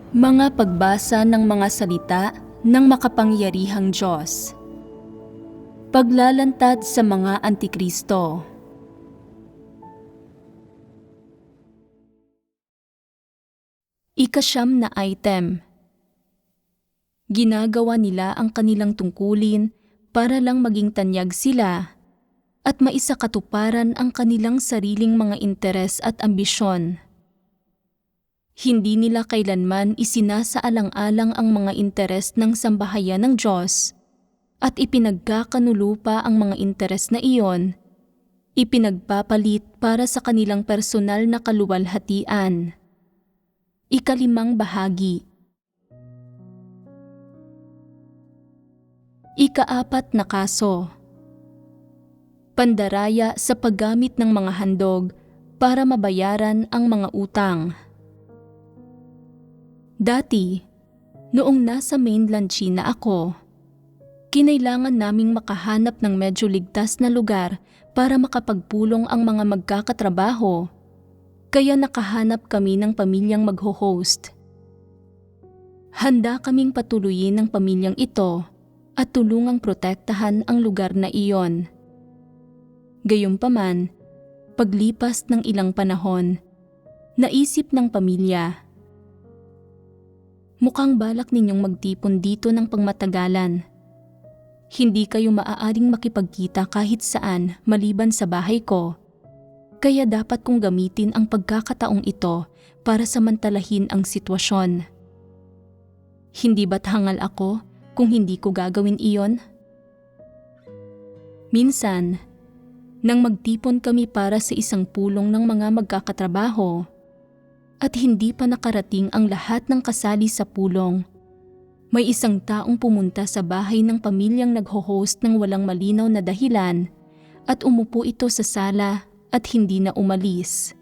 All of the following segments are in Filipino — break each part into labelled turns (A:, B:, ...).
A: Mga pagbasa ng mga salita ng makapangyarihang Diyos. Paglalantad sa mga Antikristo. Ika-9 na item. Ginagawa nila ang kanilang tungkulin para lang maging tanyag sila at maisakatuparan ang kanilang sariling mga interes at ambisyon. Hindi nila kailanman isinasaalang-alang ang mga interes ng sambahayan ng Diyos at ipinagkakanulupa ang mga interes na iyon, ipinagpapalit para sa kanilang personal na kaluwalhatian. Ika-5 bahagi. Ika-4 na kaso. Pandaraya sa paggamit ng mga handog para mabayaran ang mga utang. Dati, noong nasa mainland China ako, kinailangan naming makahanap ng medyo ligtas na lugar para makapagpulong ang mga magkakatrabaho, kaya nakahanap kami ng pamilyang magho-host. Handa kaming patuloyin ng pamilyang ito at tulungang protektahan ang lugar na iyon. Gayunpaman, paglipas ng ilang panahon, naisip ng pamilya, mukhang balak ninyong magtipon dito ng pangmatagalan. Hindi kayo maaaring makipagkita kahit saan maliban sa bahay ko, kaya dapat kong gamitin ang pagkakataong ito para samantalahin ang sitwasyon. Hindi ba't hangal ako kung hindi ko gagawin iyon? Minsan, nang magtipon kami para sa isang pulong ng mga magkakatrabaho, at hindi pa nakarating ang lahat ng kasali sa pulong, may isang taong pumunta sa bahay ng pamilyang nagho-host ng walang malinaw na dahilan at umupo ito sa sala at hindi na umalis.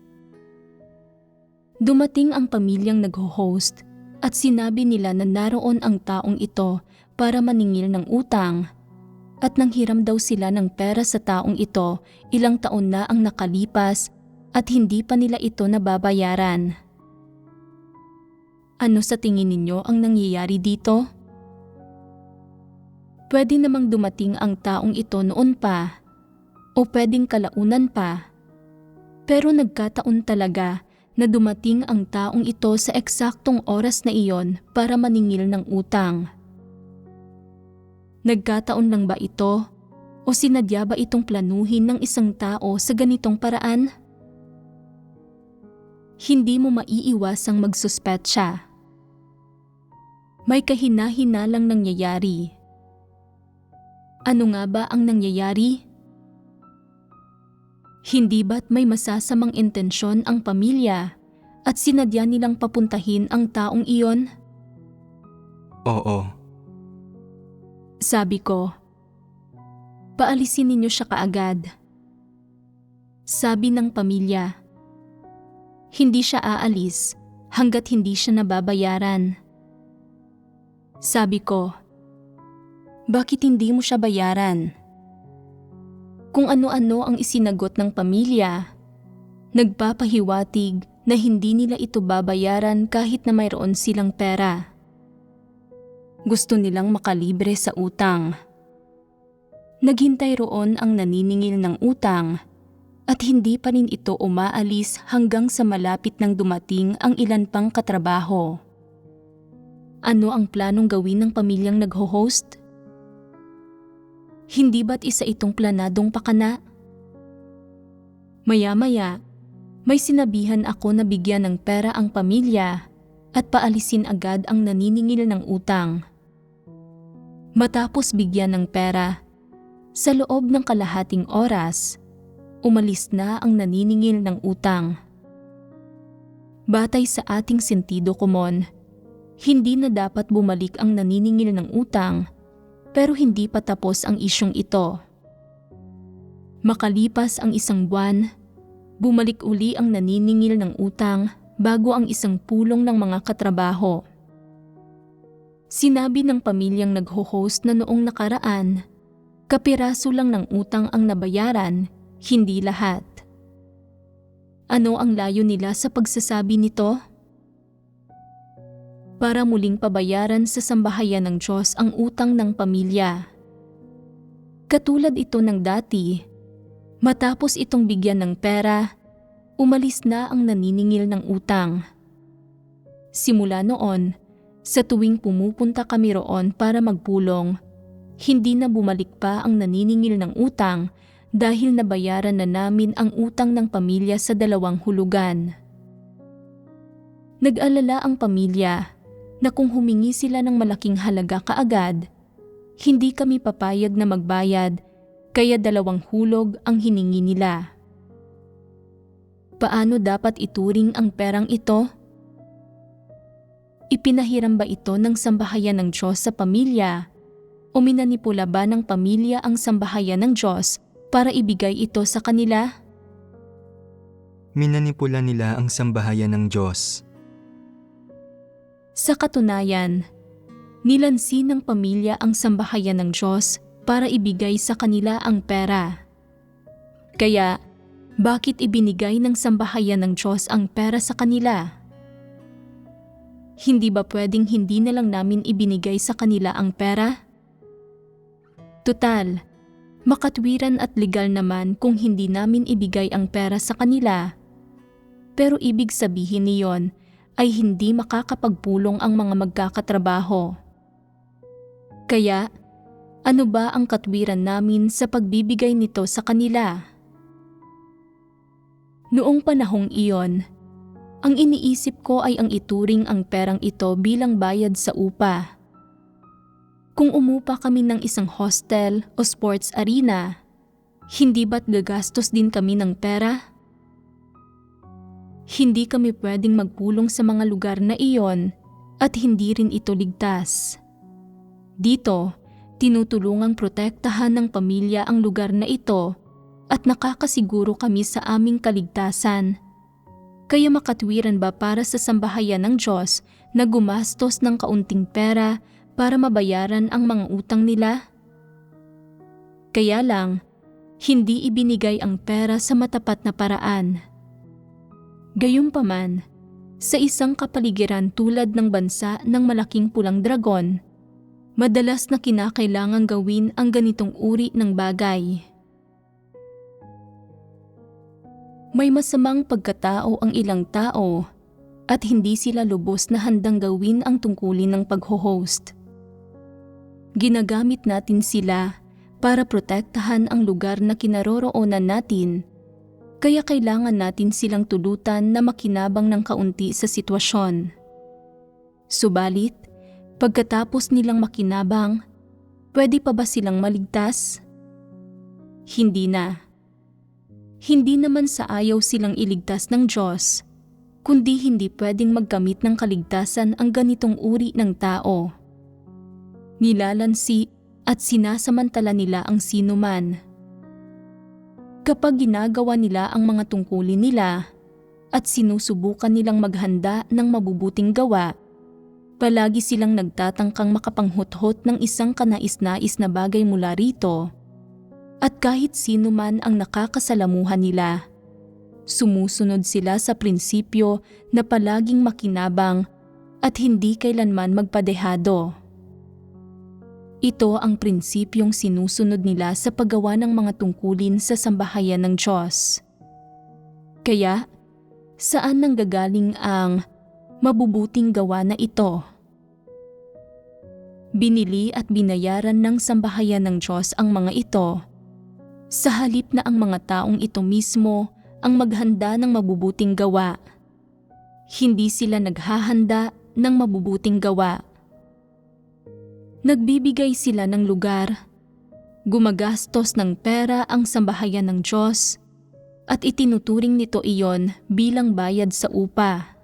A: Dumating ang pamilyang nagho-host at sinabi nila na naroon ang taong ito para maningil ng utang at nanghiram daw sila ng pera sa taong ito ilang taon na ang nakalipas at hindi pa nila ito nababayaran. Ano sa tingin ninyo ang nangyayari dito? Pwede namang dumating ang taong ito noon pa, o pwedeng kalaunan pa. Pero nagkataon talaga na dumating ang taong ito sa eksaktong oras na iyon para maningil ng utang. Nagkataon lang ba ito, o sinadya ba itong planuhin ng isang tao sa ganitong paraan? Hindi mo maiiwasang magsuspetsya. May kahina-hinalang nangyayari. Ano nga ba ang nangyayari? Hindi ba't may masasamang intensyon ang pamilya at sinadya nilang papuntahin ang taong iyon?
B: Oo.
A: Sabi ko, paalisin ninyo siya kaagad. Sabi ng pamilya, hindi siya aalis hanggat hindi siya nababayaran. Sabi ko, bakit hindi mo siya bayaran? Kung ano-ano ang isinagot ng pamilya, nagpapahiwatig na hindi nila ito babayaran kahit na mayroon silang pera. Gusto nilang makalibre sa utang. Naghintay roon ang naniningil ng utang at hindi pa rin ito umaalis hanggang sa malapit nang dumating ang ilan pang katrabaho. Ano ang planong gawin ng pamilyang nagho-host? Hindi ba't isa itong planadong pakana? Maya-maya, may sinabihan ako na bigyan ng pera ang pamilya at paalisin agad ang naniningil ng utang. Matapos bigyan ng pera, sa loob ng kalahating oras, umalis na ang naniningil ng utang. Batay sa ating sentido komon, hindi na dapat bumalik ang naniningil ng utang, pero hindi pa tapos ang isyong ito. Makalipas ang isang buwan, bumalik uli ang naniningil ng utang bago ang isang pulong ng mga katrabaho. Sinabi ng pamilyang nagho-host na noong nakaraan, kapiraso lang ng utang ang nabayaran, hindi lahat. Ano ang layo nila sa pagsasabi nito? para muling pabayaran sa sambahayan ng Diyos ang utang ng pamilya. Katulad ito ng dati, matapos itong bigyan ng pera, umalis na ang naniningil ng utang. Simula noon, sa tuwing pumupunta kami roon para magpulong, hindi na bumalik pa ang naniningil ng utang dahil nabayaran na namin ang utang ng pamilya sa 2 hulugan. Nag-alala ang pamilya na kung humingi sila ng malaking halaga kaagad, hindi kami papayag na magbayad kaya 2 hulog ang hiningi nila. Paano dapat ituring ang perang ito? Ipinahiram ba ito ng sambahayan ng Diyos sa pamilya o minanipula ba ng pamilya ang sambahayan ng Diyos para ibigay ito sa kanila?
B: Minanipula nila ang sambahayan ng Diyos.
A: Sa katunayan, nilansi ng pamilya ang sambahayan ng Diyos para ibigay sa kanila ang pera. Kaya, bakit ibinigay ng sambahayan ng Diyos ang pera sa kanila? Hindi ba pwedeng hindi na lang namin ibinigay sa kanila ang pera? Tutal, makatwiran at legal naman kung hindi namin ibigay ang pera sa kanila. Pero ibig sabihin niyon ay hindi makakapagpulong ang mga magkakatrabaho. Kaya, ano ba ang katwiran namin sa pagbibigay nito sa kanila? Noong panahong iyon, ang iniisip ko ay ang ituring ang perang ito bilang bayad sa upa. Kung umupa kami ng isang hostel o sports arena, hindi ba't gagastos din kami ng pera? Hindi kami pwedeng magpulong sa mga lugar na iyon at hindi rin ito ligtas. Dito, tinutulungang protektahan ng pamilya ang lugar na ito at nakakasiguro kami sa aming kaligtasan. Kaya makatwiran ba para sa sambahayan ng Diyos na gumastos ng kaunting pera para mabayaran ang mga utang nila? Kaya lang, hindi ibinigay ang pera sa matapat na paraan. Gayunpaman, sa isang kapaligiran tulad ng bansa ng malaking pulang dragon, madalas na kinakailangang gawin ang ganitong uri ng bagay. May masamang pagkatao ang ilang tao at hindi sila lubos na handang gawin ang tungkulin ng pag-host. Ginagamit natin sila para protektahan ang lugar na kinaroroonan natin, kaya kailangan natin silang tulutan na makinabang ng kaunti sa sitwasyon. Subalit, pagkatapos nilang makinabang, pwede pa ba silang maligtas? Hindi na. Hindi naman sa ayaw silang iligtas ng Diyos, kundi hindi pwedeng magkamit ng kaligtasan ang ganitong uri ng tao. Nilalansi at sinasamantala nila ang sinuman. Kapag ginagawa nila ang mga tungkulin nila at sinusubukan nilang maghanda ng mabubuting gawa, palagi silang nagtatangkang makapanghuthot ng isang kanais-nais na bagay mula rito. At kahit sino man ang nakakasalamuhan nila, sumusunod sila sa prinsipyo na palaging makinabang at hindi kailanman magpadehado. Ito ang prinsipyong sinusunod nila sa paggawa ng mga tungkulin sa sambahayan ng Diyos. Kaya, saan nanggagaling ang mabubuting gawa na ito? Binili at binayaran ng sambahayan ng Diyos ang mga ito, sa halip na ang mga taong ito mismo ang maghanda ng mabubuting gawa. Hindi sila naghahanda ng mabubuting gawa. Nagbibigay sila ng lugar, gumagastos ng pera ang sambahayan ng Diyos, at itinuturing nito iyon bilang bayad sa upa.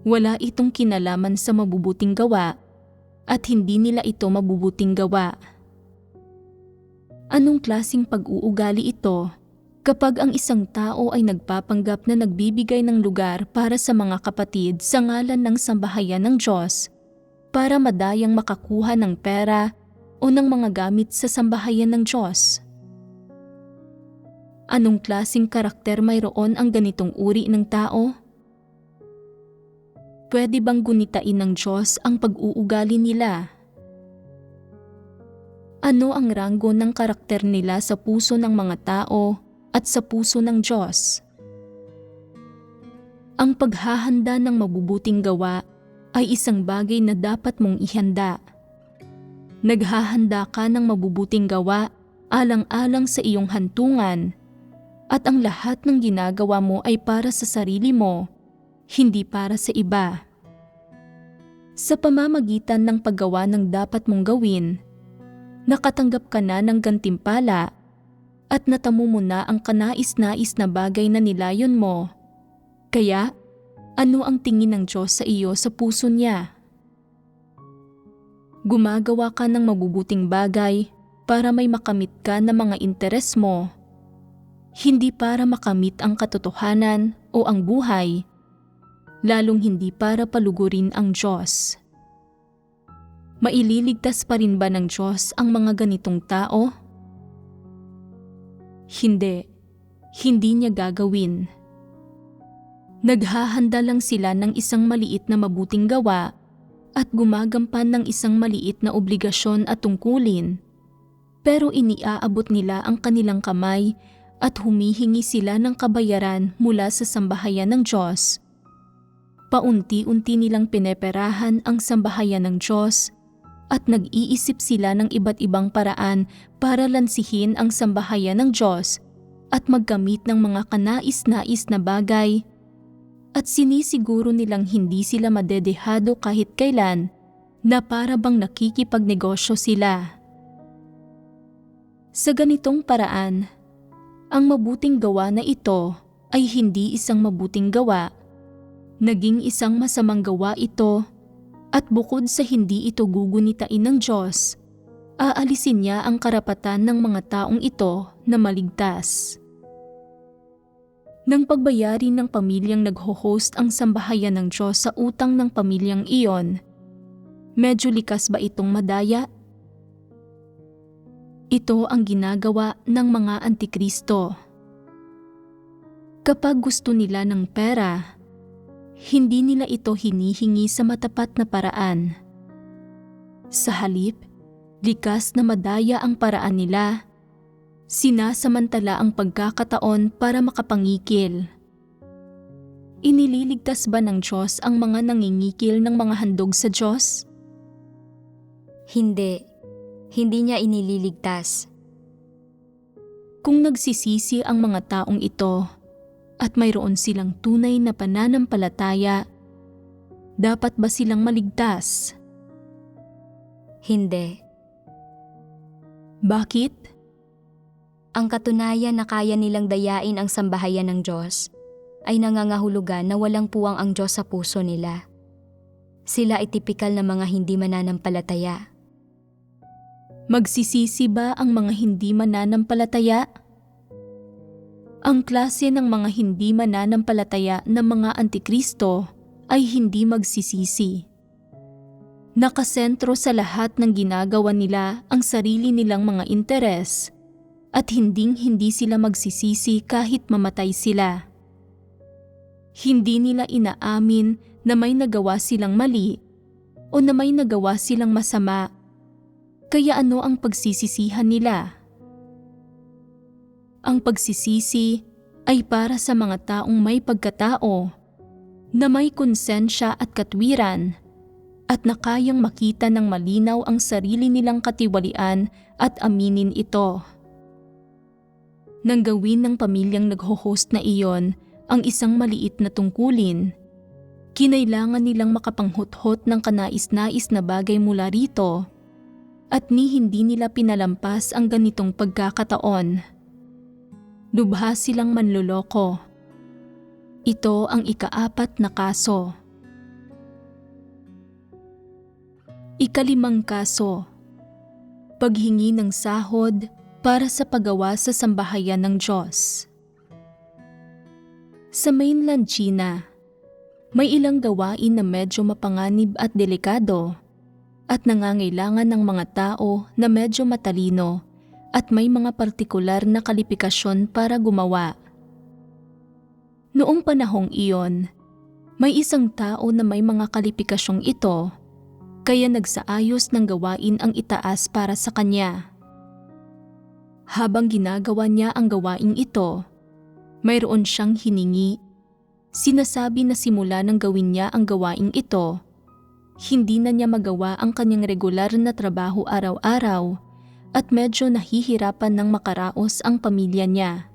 A: Wala itong kinalaman sa mabubuting gawa at hindi nila ito mabubuting gawa. Anong klaseng pag-uugali ito kapag ang isang tao ay nagpapanggap na nagbibigay ng lugar para sa mga kapatid sa ngalan ng sambahayan ng Diyos para madayang makakuha ng pera o ng mga gamit sa sambahayan ng Diyos? Anong klaseng karakter mayroon ang ganitong uri ng tao? pwede bang gunitain ng Diyos ang pag-uugali nila? Ano ang ranggo ng karakter nila sa puso ng mga tao at sa puso ng Diyos? Ang paghahanda ng mabubuting gawa ay isang bagay na dapat mong ihanda. Naghahanda ka ng mabubuting gawa alang-alang sa iyong hantungan, at ang lahat ng ginagawa mo ay para sa sarili mo, hindi para sa iba. Sa pamamagitan ng paggawa ng dapat mong gawin, nakatanggap ka na ng gantimpala at natamo mo na ang kanais-nais na bagay na nilayon mo. Kaya, ano ang tingin ng Diyos sa iyo sa puso niya? Gumagawa ka ng mabubuting bagay para may makamit ka na mga interes mo, hindi para makamit ang katotohanan o ang buhay, lalong hindi para palugurin ang Diyos. Maililigtas pa rin ba ng Diyos ang mga ganitong tao? Hindi. Hindi niya gagawin. Naghahanda lang sila ng isang maliit na mabuting gawa at gumagampan ng isang maliit na obligasyon at tungkulin, pero iniaabot nila ang kanilang kamay at humihingi sila ng kabayaran mula sa sambahayan ng Diyos. Paunti-unti nilang pineperahan ang sambahayan ng Diyos at nag-iisip sila ng iba't ibang paraan para lansihin ang sambahayan ng Diyos at magkamit ng mga kanais-nais na bagay, at sinisiguro nilang hindi sila madedehado kahit kailan na para bang nakikipagnegosyo sila. Sa ganitong paraan, ang mabuting gawa na ito ay hindi isang mabuting gawa, naging isang masamang gawa ito, at bukod sa hindi ito gugunitain ng Diyos, aalisin niya ang karapatan ng mga taong ito na maligtas. Nang pagbayari ng pamilyang nagho-host ang sambahayan ng Diyos sa utang ng pamilyang iyon, medyo likas ba itong madaya? Ito ang ginagawa ng mga antikristo. Kapag gusto nila ng pera, hindi nila ito hinihingi sa matapat na paraan. Sa halip, likas na madaya ang paraan nila. Sinasamantala ang pagkakataon para makapangikil. Inililigtas ba ng Diyos ang mga nangingikil ng mga handog sa Diyos?
C: Hindi. Hindi niya inililigtas.
A: Kung nagsisisi ang mga taong ito at mayroon silang tunay na pananampalataya, dapat ba silang maligtas?
C: Hindi.
A: Bakit?
C: Ang katunayan na kaya nilang dayain ang sambahayan ng Diyos ay nangangahulugan na walang puwang ang Diyos sa puso nila. Sila ay tipikal na mga hindi mananampalataya.
A: Magsisisi ba ang mga hindi mananampalataya? Ang klase ng mga hindi mananampalataya na mga antikristo ay hindi magsisisi. Nakasentro sa lahat ng ginagawa nila ang sarili nilang mga interes at hindi sila magsisisi kahit mamatay sila. Hindi nila inaamin na may nagawa silang mali o na may nagawa silang masama. Kaya ano ang pagsisisihan nila? Ang pagsisisi ay para sa mga taong may pagkatao, na may konsensya at katwiran, at na kayang makita ng malinaw ang sarili nilang katiwalian at aminin ito. Nang gawin ng pamilyang nagho-host na iyon ang isang maliit na tungkulin, kinailangan nilang makapanghuthot ng kanais-nais na bagay mula rito, at hindi nila pinalampas ang ganitong pagkakataon. Lubha silang manloloko. Ito ang ika-4 na kaso. Ika-5 kaso. Paghingi ng sahod para sa paggawa sa sambahayan ng Diyos. Sa mainland China, may ilang gawain na medyo mapanganib at delikado, at nangangailangan ng mga tao na medyo matalino at may mga partikular na kalifikasyon para gumawa. Noong panahong iyon, May isang tao na may mga kalipikasyong ito, kaya nagsaayos ng gawain ang itaas para sa kanya. Habang ginagawa niya ang gawaing ito, mayroon siyang hiningi. Sinasabi na simula nang gawin niya ang gawaing ito, hindi na niya magawa ang kanyang regular na trabaho araw-araw at medyo nahihirapan ng makaraos ang pamilya niya.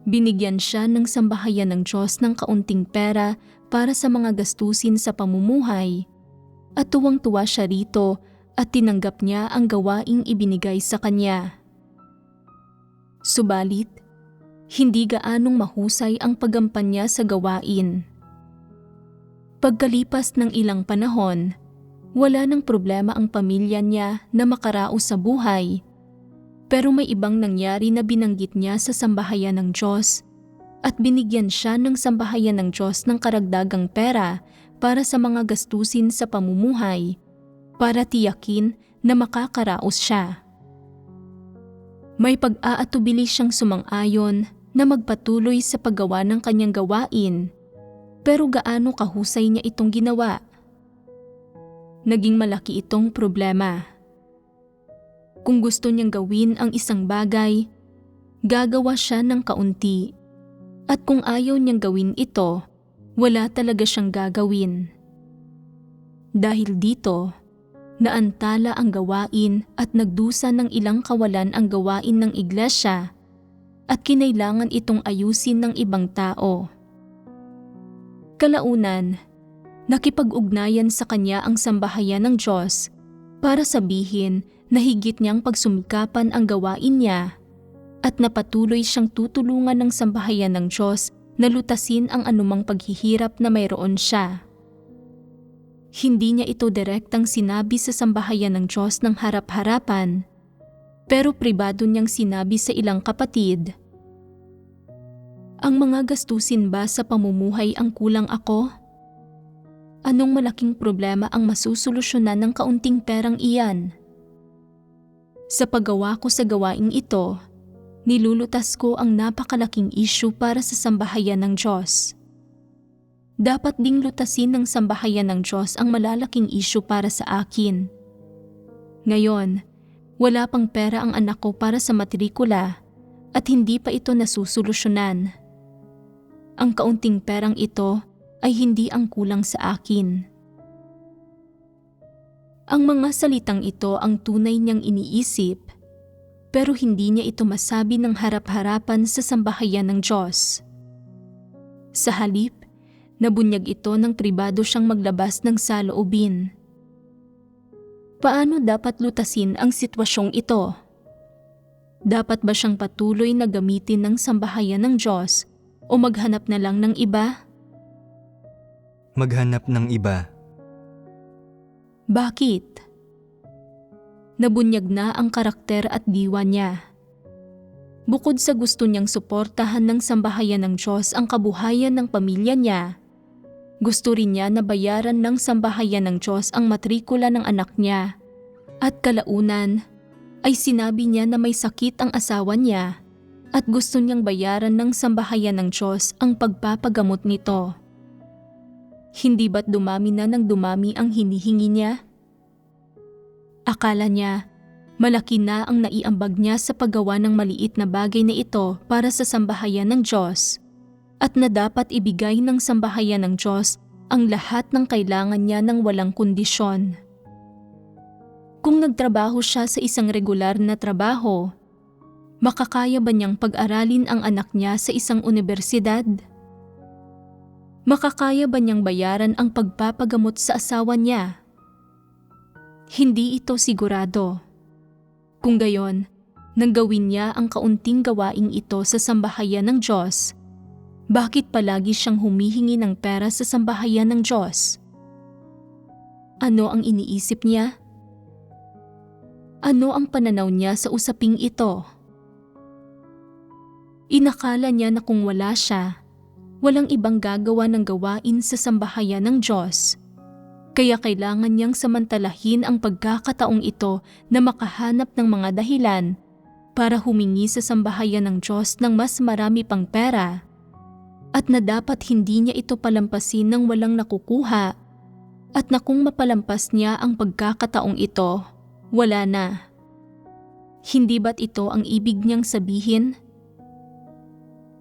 A: Binigyan siya ng sambahayan ng Diyos ng kaunting pera para sa mga gastusin sa pamumuhay at tuwang-tuwa siya rito at tinanggap niya ang gawaing ibinigay sa kanya. Subalit, hindi gaanong mahusay ang paggampan niya sa gawain. Pagkalipas ng ilang panahon, wala nang problema ang pamilya niya na makaraos sa buhay. Pero may ibang nangyari na binanggit niya sa sambahayan ng Diyos at binigyan siya ng sambahayan ng Diyos ng karagdagang pera para sa mga gastusin sa pamumuhay para tiyakin na makakaraos siya. May pag-aatubili siyang sumang-ayon na magpatuloy sa paggawa ng kanyang gawain, pero gaano kahusay niya itong ginawa? Naging malaki itong problema. Kung gusto niyang gawin ang isang bagay, gagawa siya ng kaunti. At kung ayaw niyang gawin ito, wala talaga siyang gagawin. Dahil dito, naantala ang gawain at nagdusa ng ilang kawalan ang gawain ng iglesia at kinailangan itong ayusin ng ibang tao. Kalaunan, nakipag-ugnayan sa kanya ang sambahayan ng Diyos para sabihin na higit niyang pagsumikapan ang gawain niya at napatuloy siyang tutulungan ng sambahayan ng Diyos na lutasin ang anumang paghihirap na mayroon siya. Hindi niya ito direktang sinabi sa sambahayan ng Diyos ng harap-harapan, pero pribado niyang sinabi sa ilang kapatid, "Ang mga gastusin ba sa pamumuhay ang kulang ako? Anong malaking problema ang masusolusyonan ng kaunting perang iyan? Sa paggawa ko sa gawaing ito, nilulutas ko ang napakalaking issue para sa sambahayan ng Diyos. Dapat ding lutasin ng sambahayan ng Diyos ang malalaking issue para sa akin. Ngayon, wala pang pera ang anak ko para sa matrikula at hindi pa ito nasusolusyonan. Ang kaunting perang ito ay hindi ang kulang sa akin." Ang mga salitang ito ang tunay niyang iniisip, pero hindi niya ito masabi ng harap-harapan sa sambahayan ng Diyos. Sa halip, nabunyag ito ng pribado siyang maglabas ng saloobin. Paano dapat lutasin ang sitwasyong ito? Dapat ba siyang patuloy na gamitin ng sambahayan ng Diyos o maghanap na lang ng iba?
B: Maghanap ng iba.
A: Bakit? Nabunyag na ang karakter at diwa niya. Bukod sa gusto niyang suportahan ng sambahayan ng Diyos ang kabuhayan ng pamilya niya, gusto rin niya na bayaran ng sambahayan ng Diyos ang matrikula ng anak niya. At kalaunan ay sinabi niya na may sakit ang asawa niya at gusto niyang bayaran ng sambahayan ng Diyos ang pagpapagamot nito. Hindi ba't dumami na ng dumami ang hinihingi niya? Akala niya, malaki na ang naiambag niya sa paggawa ng maliit na bagay na ito para sa sambahayan ng Diyos at na dapat ibigay ng sambahayan ng Diyos ang lahat ng kailangan niya ng walang kondisyon. Kung nagtrabaho siya sa isang regular na trabaho, makakaya ba niyang pag-aralin ang anak niya sa isang universidad? Makakaya ba niyang bayaran ang pagpapagamot sa asawa niya? Hindi ito sigurado. Kung gayon, nang gawin niya ang kaunting gawaing ito sa sambahayan ng Diyos, bakit palagi siyang humihingi ng pera sa sambahayan ng Diyos? Ano ang iniisip niya? Ano ang pananaw niya sa usaping ito? Inakala niya na kung wala siya, walang ibang gagawa ng gawain sa sambahayan ng Diyos. Kaya kailangan niyang samantalahin ang pagkakataong ito na makahanap ng mga dahilan para humingi sa sambahayan ng Diyos ng mas marami pang pera at na dapat hindi niya ito palampasin ng walang nakukuha at na kung mapalampas niya ang pagkakataong ito, wala na. Hindi ba't ito ang ibig niyang sabihin?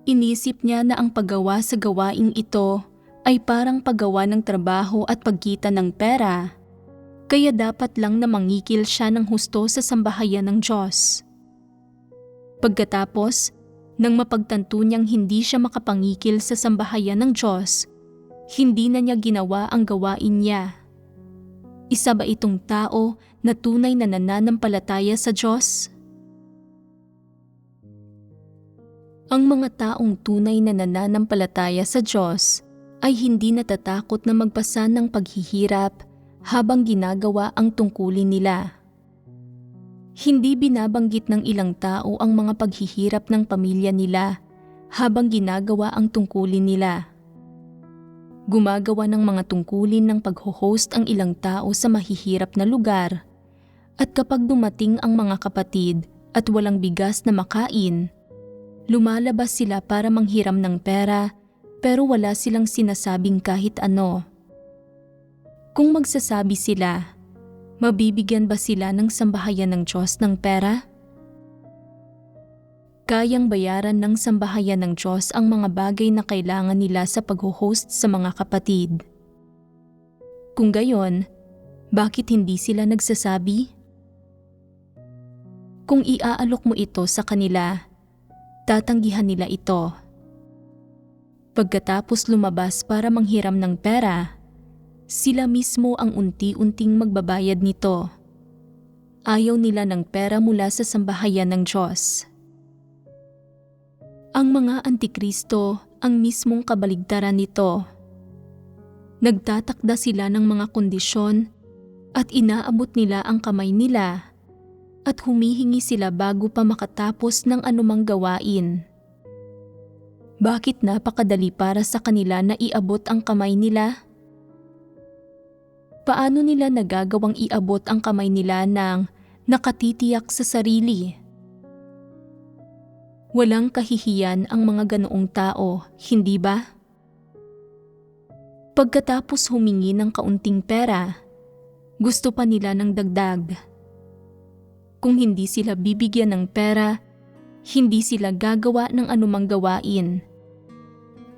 A: Inisip niya na ang paggawa sa gawaing ito ay parang paggawa ng trabaho at pagkita ng pera, kaya dapat lang na mangikil siya ng husto sa sambahayan ng Diyos. Pagkatapos, nang mapagtanto niyang hindi siya makapangikil sa sambahayan ng Diyos, hindi na niya ginawa ang gawain niya. Isa ba itong tao na tunay na nananampalataya sa Diyos? Ang mga taong tunay na nananampalataya sa Diyos ay hindi natatakot na magpasan ng paghihirap habang ginagawa ang tungkulin nila. Hindi binabanggit ng ilang tao ang mga paghihirap ng pamilya nila habang ginagawa ang tungkulin nila. Gumagawa ng mga tungkulin ng pag-host ang ilang tao sa mahihirap na lugar, at kapag dumating ang mga kapatid at walang bigas na makain, lumalabas sila para manghiram ng pera pero wala silang sinasabing kahit ano. Kung magsasabi sila, mabibigyan ba sila ng sambahayan ng Diyos ng pera? Kayang bayaran ng sambahayan ng Diyos ang mga bagay na kailangan nila sa pag-host sa mga kapatid. Kung gayon, bakit hindi sila nagsasabi? Kung iaalok mo ito sa kanila, tatanggihan nila ito. Pagkatapos lumabas para manghiram ng pera, sila mismo ang unti-unting magbabayad nito. Ayaw nila ng pera mula sa sambahayan ng Diyos. Ang mga antikristo ang mismong kabaligtaran nito. Nagtatakda sila ng mga kondisyon at inaabot nila ang kamay nila at humihingi sila bago pa makatapos ng anumang gawain. Bakit napakadali para sa kanila na iabot ang kamay nila? Paano nila nagagawang iabot ang kamay nila ng nakatitiyak sa sarili? Walang kahihiyan ang mga ganoong tao, hindi ba? Pagkatapos humingi ng kaunting pera, gusto pa nila ng dagdag. Kung hindi sila bibigyan ng pera, hindi sila gagawa ng anumang gawain.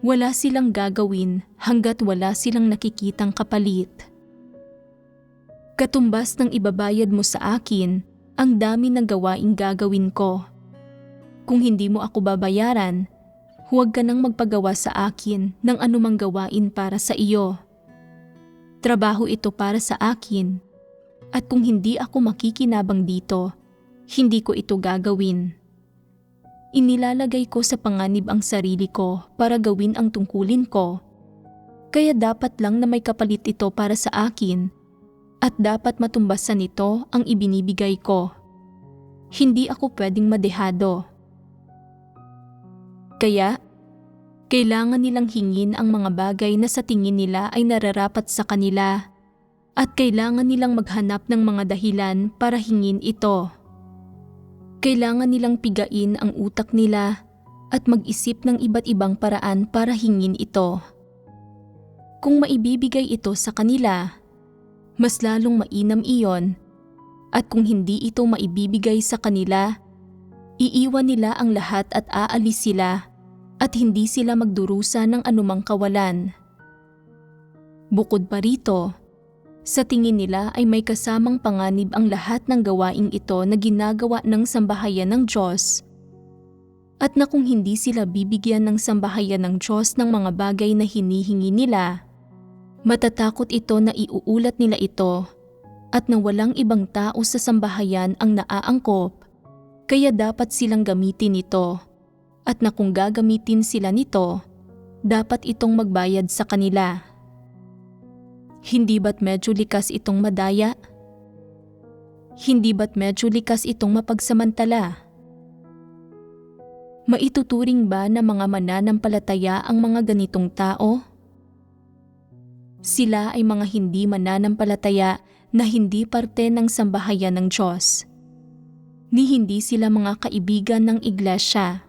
A: Wala silang gagawin hanggat wala silang nakikitang kapalit. Katumbas ng ibabayad mo sa akin, ang dami ng gawaing gagawin ko. Kung hindi mo ako babayaran, huwag ka nang magpagawa sa akin ng anumang gawain para sa iyo. Trabaho ito para sa akin, at kung hindi ako makikinabang dito, hindi ko ito gagawin. Inilalagay ko sa panganib ang sarili ko para gawin ang tungkulin ko, kaya dapat lang na may kapalit ito para sa akin, at dapat matumbasan nito ang ibinibigay ko. Hindi ako pwedeng madehado. Kaya, kailangan nilang hingin ang mga bagay na sa tingin nila ay nararapat sa kanila at kailangan nilang maghanap ng mga dahilan para hingin ito. Kailangan nilang pigain ang utak nila at mag-isip ng iba't ibang paraan para hingin ito. Kung maibibigay ito sa kanila, mas lalong mainam iyon, at kung hindi ito maibibigay sa kanila, iiwan nila ang lahat at aalis sila at hindi sila magdurusa ng anumang kawalan. Bukod pa rito, sa tingin nila ay may kasamang panganib ang lahat ng gawaing ito na ginagawa ng sambahayan ng Diyos, at na kung hindi sila bibigyan ng sambahayan ng Diyos ng mga bagay na hinihingi nila, matatakot ito na iuulat nila ito at na walang ibang tao sa sambahayan ang naaangkop, kaya dapat silang gamitin ito, at na kung gagamitin sila nito, dapat itong magbayad sa kanila. Hindi ba't medyo likas itong madaya? Hindi ba't medyo likas itong mapagsamantala? Maituturing ba na mga mananampalataya ang mga ganitong tao? Sila ay mga hindi mananampalataya na hindi parte ng sambahayan ng Diyos. Ni hindi sila mga kaibigan ng iglesia.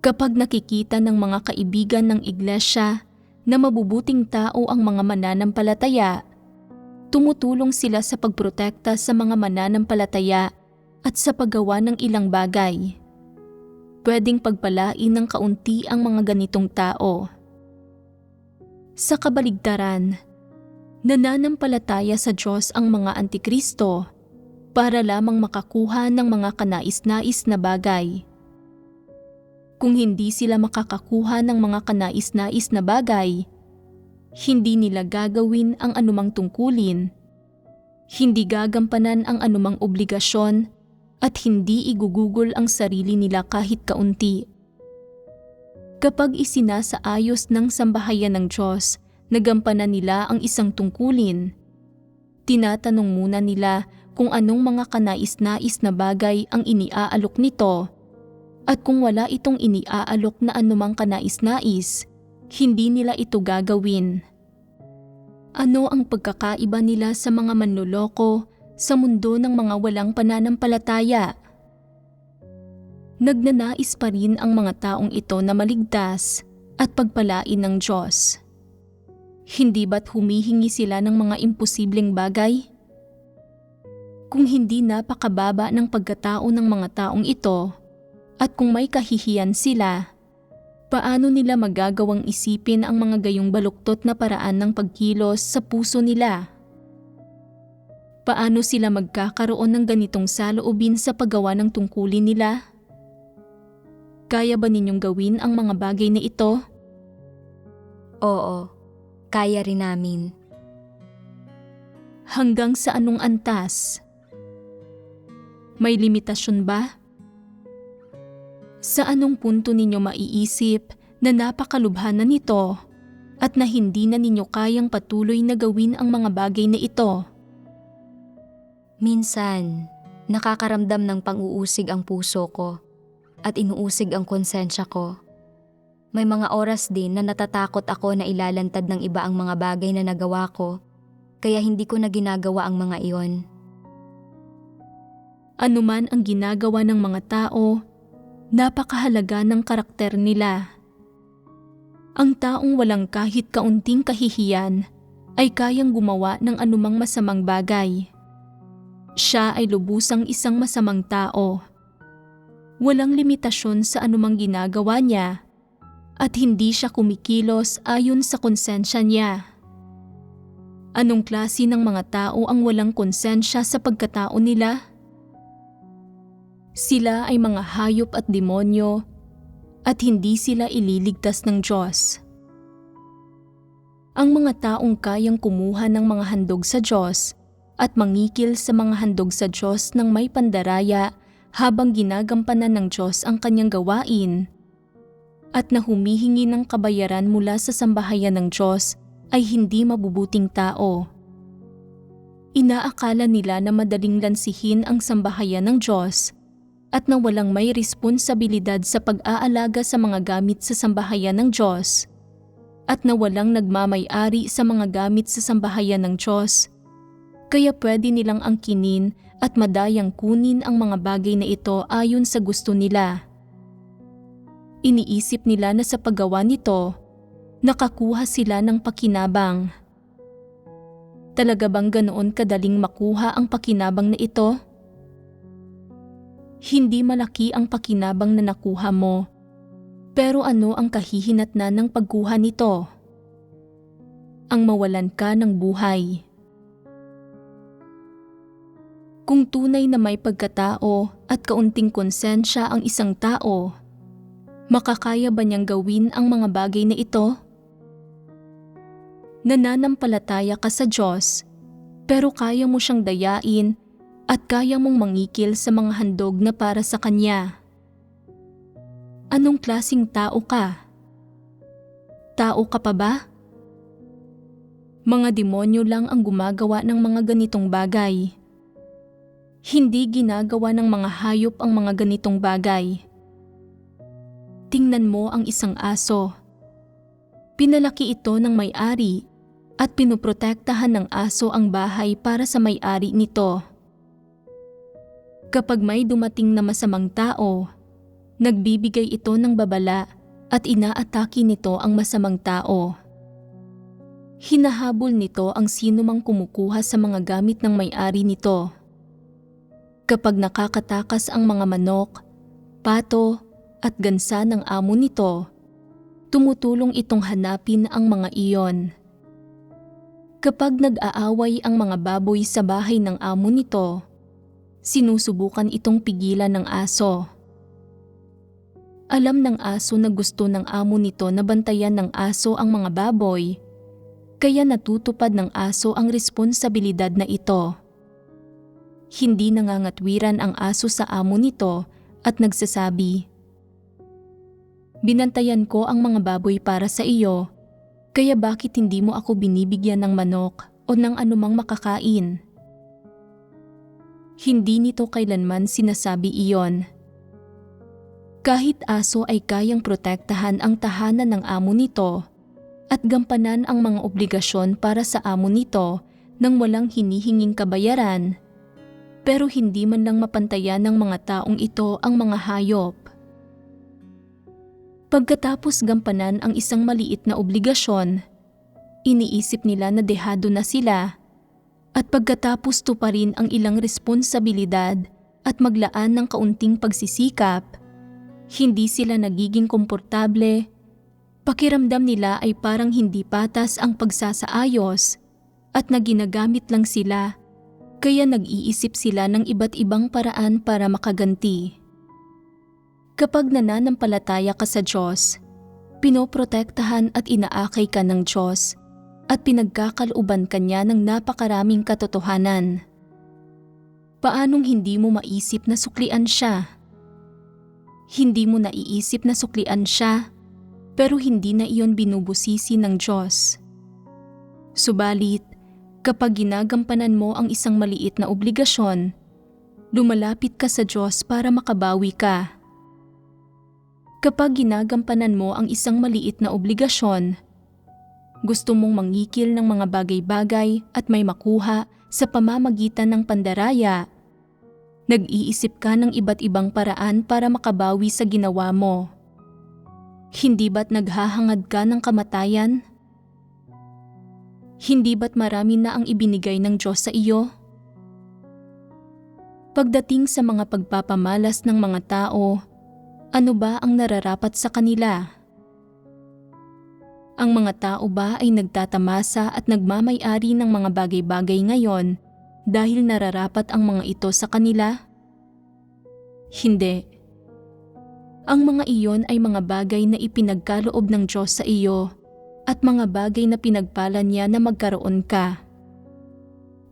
A: Kapag nakikita ng mga kaibigan ng iglesia na mabubuting tao ang mga mananampalataya, tumutulong sila sa pagprotekta sa mga mananampalataya at sa paggawa ng ilang bagay. Pwedeng pagpalain ng kaunti ang mga ganitong tao. Sa kabaligtaran, nananampalataya sa Diyos ang mga antikristo para lamang makakuha ng mga kanais-nais na bagay. Kung hindi sila makakakuha ng mga kanais-nais na bagay, hindi nila gagawin ang anumang tungkulin, hindi gagampanan ang anumang obligasyon, at hindi igugugol ang sarili nila kahit kaunti. Kapag isinasaayos ng sambahayan ng Diyos na gampanan nila ang isang tungkulin, tinatanong muna nila kung anong mga kanais-nais na bagay ang iniaalok nito, at kung wala itong iniaalok na anumang kanais-nais, hindi nila ito gagawin. Ano ang pagkakaiba nila sa mga manloloko sa mundo ng mga walang pananampalataya? Nagnanais pa rin ang mga taong ito na maligtas at pagpalain ng Diyos. Hindi ba't humihingi sila ng mga imposibleng bagay? Kung hindi napakababa ng pagkatao ng mga taong ito, at kung may kahihiyan sila, paano nila magagawang isipin ang mga gayong baluktot na paraan ng pagkilos sa puso nila? Paano sila magkakaroon ng ganitong saloobin sa paggawa ng tungkulin nila? Kaya ba ninyong gawin ang mga bagay na ito?
C: Oo, kaya rin namin.
A: Hanggang sa anong antas? May limitasyon ba? Sa anong punto ninyo maiisip na napakalubhanan nito at na hindi na ninyo kayang patuloy na gawin ang mga bagay na ito?
C: Minsan, nakakaramdam ng pang-uusig ang puso ko at inuusig ang konsensya ko. May mga oras din na natatakot ako na ilalantad ng iba ang mga bagay na nagawa ko, kaya hindi ko na ginagawa ang mga iyon.
A: Anuman ang ginagawa ng mga tao, napakahalaga ng karakter nila. Ang taong walang kahit kaunting kahihiyan ay kayang gumawa ng anumang masamang bagay. Siya ay lubusang isang masamang tao. Walang limitasyon sa anumang ginagawa niya at hindi siya kumikilos ayon sa konsensya niya. Anong klase ng mga tao ang walang konsensya sa pagkatao nila? Sila ay mga hayop at demonyo at hindi sila ililigtas ng Diyos. Ang mga taong kayang kumuha ng mga handog sa Diyos at mangikil sa mga handog sa Diyos ng may pandaraya habang ginagampanan ng Diyos ang kanyang gawain at na humihingi ng kabayaran mula sa sambahayan ng Diyos ay hindi mabubuting tao. Inaakala nila na madaling lansihin ang sambahayan ng Diyos at na walang may responsibilidad sa pag-aalaga sa mga gamit sa sambahayan ng Diyos, at na walang nagmamay-ari sa mga gamit sa sambahayan ng Diyos, kaya pwede nilang angkinin at madayang kunin ang mga bagay na ito ayon sa gusto nila. Iniisip nila na sa paggawa nito, nakakuha sila ng pakinabang. Talaga bang ganoon kadaling makuha ang pakinabang na ito? Hindi malaki ang pakinabang na nakuha mo, pero ano ang kahihinatnan ng pagkuha nito? Ang mawalan ka ng buhay. Kung tunay na may pagkatao at kaunting konsensya ang isang tao, makakaya ba niyang gawin ang mga bagay na ito? Nananampalataya ka sa Diyos, pero kaya mo siyang dayain at kaya mong mangikil sa mga handog na para sa Kanya. Anong klaseng tao ka? Tao ka pa ba? Mga demonyo lang ang gumagawa ng mga ganitong bagay. Hindi ginagawa ng mga hayop ang mga ganitong bagay. Tingnan mo ang isang aso. Pinalaki ito ng may-ari at pinuprotektahan ng aso ang bahay para sa may-ari nito. Kapag may dumating na masamang tao, Nagbibigay ito ng babala at inaatake nito ang masamang tao. Hinahabol nito ang sinumang kumukuha sa mga gamit ng may-ari nito. Kapag nakakatakas ang mga manok, pato at gansa ng amo nito, tumutulong itong hanapin ang mga iyon. Kapag nag-aaway ang mga baboy sa bahay ng amo nito, sinusubukan itong pigilan ng aso. Alam ng aso na gusto ng amo nito na bantayan ng aso ang mga baboy, kaya natutupad ng aso ang responsibilidad na ito. Hindi nangangatwiran ang aso sa amo nito at nagsasabi, "Binantayan ko ang mga baboy para sa iyo, kaya bakit hindi mo ako binibigyan ng manok o ng anumang makakain?" Hindi nito kailanman sinasabi iyon. Kahit aso ay kayang protektahan ang tahanan ng amo nito at gampanan ang mga obligasyon para sa amo nito nang walang hinihinging kabayaran, pero hindi man lang mapantayan ng mga taong ito ang mga hayop. Pagkatapos gampanan ang isang maliit na obligasyon, iniisip nila na dehado na sila, at pagkatapos tuparin ang ilang responsibilidad at maglaan ng kaunting pagsisikap, hindi sila nagiging komportable. Pakiramdam nila ay parang hindi patas ang pagsasaayos at na ginagamit lang sila, kaya nag-iisip sila ng iba't ibang paraan para makaganti. Kapag nananampalataya ka sa Diyos, pinoprotektahan at inaakay ka ng Diyos at pinagkakalooban ka niya ng napakaraming katotohanan. Paanong hindi mo maisip na suklian siya? Hindi mo naiisip na suklian siya, pero hindi na iyon binubusisi ng Diyos. Subalit, kapag ginagampanan mo ang isang maliit na obligasyon, lumalapit ka sa Diyos para makabawi ka. Kapag ginagampanan mo ang isang maliit na obligasyon, gusto mong mangikil ng mga bagay-bagay at may makuha sa pamamagitan ng pandaraya, nag-iisip ka ng iba't ibang paraan para makabawi sa ginawa mo. Hindi ba't naghahangad ka ng kamatayan? Hindi ba't marami na ang ibinigay ng Diyos sa iyo? Pagdating sa mga pagpapamalas ng mga tao, ano ba ang nararapat sa kanila? Ang mga tao ba ay nagtatamasa at nagmamay-ari ng mga bagay-bagay ngayon dahil nararapat ang mga ito sa kanila? Hindi. Ang mga iyon ay mga bagay na ipinagkaloob ng Diyos sa iyo at mga bagay na pinagpala niya na magkaroon ka.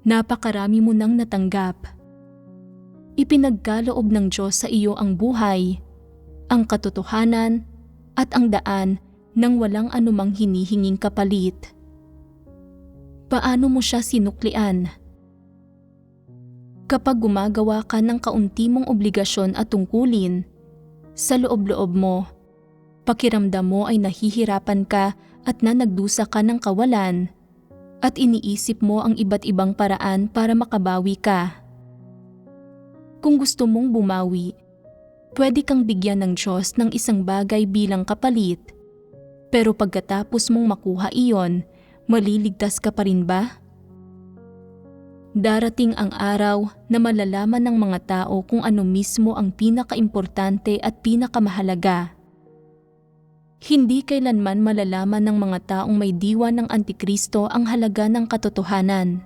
A: Napakarami mo nang natanggap. Ipinagkaloob ng Diyos sa iyo ang buhay, ang katotohanan at ang daan nang walang anumang hinihinging kapalit. Paano mo siya sinuklian? Kapag gumagawa ka ng kaunti mong obligasyon at tungkulin, sa loob-loob mo, pakiramdam mo ay nahihirapan ka at nanagdusa ka ng kawalan at iniisip mo ang iba't ibang paraan para makabawi ka. Kung gusto mong bumawi, pwede kang bigyan ng Diyos ng isang bagay bilang kapalit, pero pagkatapos mong makuha iyon, maliligtas ka pa rin ba? Darating ang araw na malalaman ng mga tao kung ano mismo ang pinakaimportante at pinakamahalaga. Hindi kailanman malalaman ng mga taong may diwa ng Antikristo ang halaga ng katotohanan.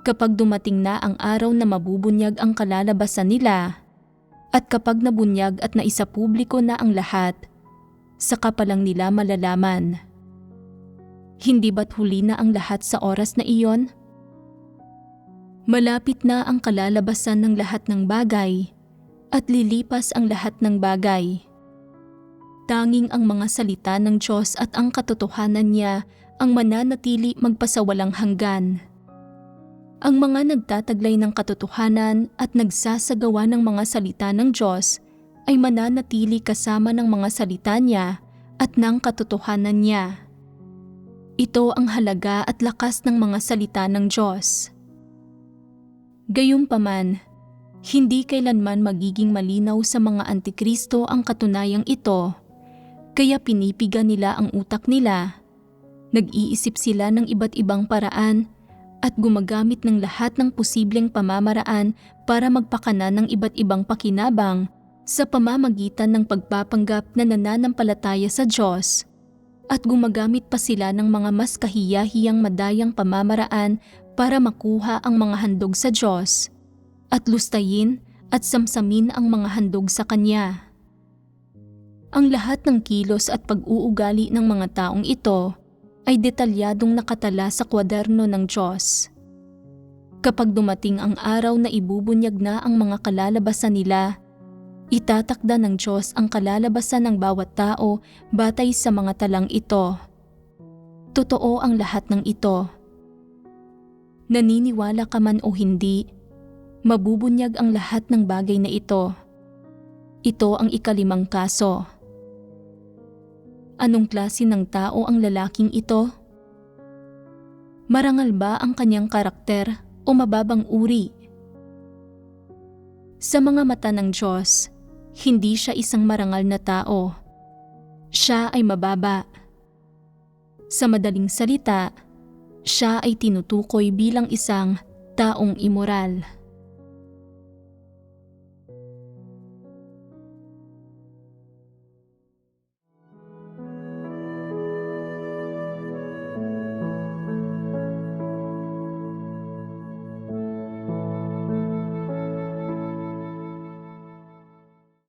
A: Kapag dumating na ang araw na mabubunyag ang kalalabasan nila, at kapag nabunyag at naisapubliko na ang lahat, saka pa lang nila malalaman. Hindi ba't huli na ang lahat sa oras na iyon? Malapit na ang kalalabasan ng lahat ng bagay at lilipas ang lahat ng bagay. Tanging ang mga salita ng Diyos at ang katotohanan niya ang mananatili magpasawalang hanggan. Ang mga nagtataglay ng katotohanan at nagsasagawa ng mga salita ng Diyos ay mananatili kasama ng mga salita niya at ng katotohanan niya. Ito ang halaga at lakas ng mga salita ng Diyos. Gayunpaman, Hindi kailanman magiging malinaw sa mga antikristo ang katunayang ito, kaya pinipiga nila ang utak nila. Nag-iisip sila ng iba't ibang paraan at gumagamit ng lahat ng posibleng pamamaraan para magpakana ng iba't ibang pakinabang sa pamamagitan ng pagpapanggap na nananampalataya sa Diyos. At gumagamit pa sila ng mga mas kahiya-hiyang madayang pamamaraan para makuha ang mga handog sa Diyos at lustayin at samsamin ang mga handog sa Kanya. Ang lahat ng kilos at pag-uugali ng mga taong ito ay detalyadong nakatala sa kwaderno ng Diyos. Kapag dumating ang araw na ibubunyag na ang mga kalalabasan nila, itatakda ng Diyos ang kalalabasan ng bawat tao batay sa mga talang ito. Totoo ang lahat ng ito. Naniniwala ka man o hindi, mabubunyag ang lahat ng bagay na ito. Ito ang ikalimang kaso. Anong klase ng tao ang lalaking ito? Marangal ba ang kanyang karakter o mababang uri? Sa mga mata ng Diyos, hindi siya isang marangal na tao. Siya ay mababa. Sa madaling salita, siya ay tinutukoy bilang isang taong immoral.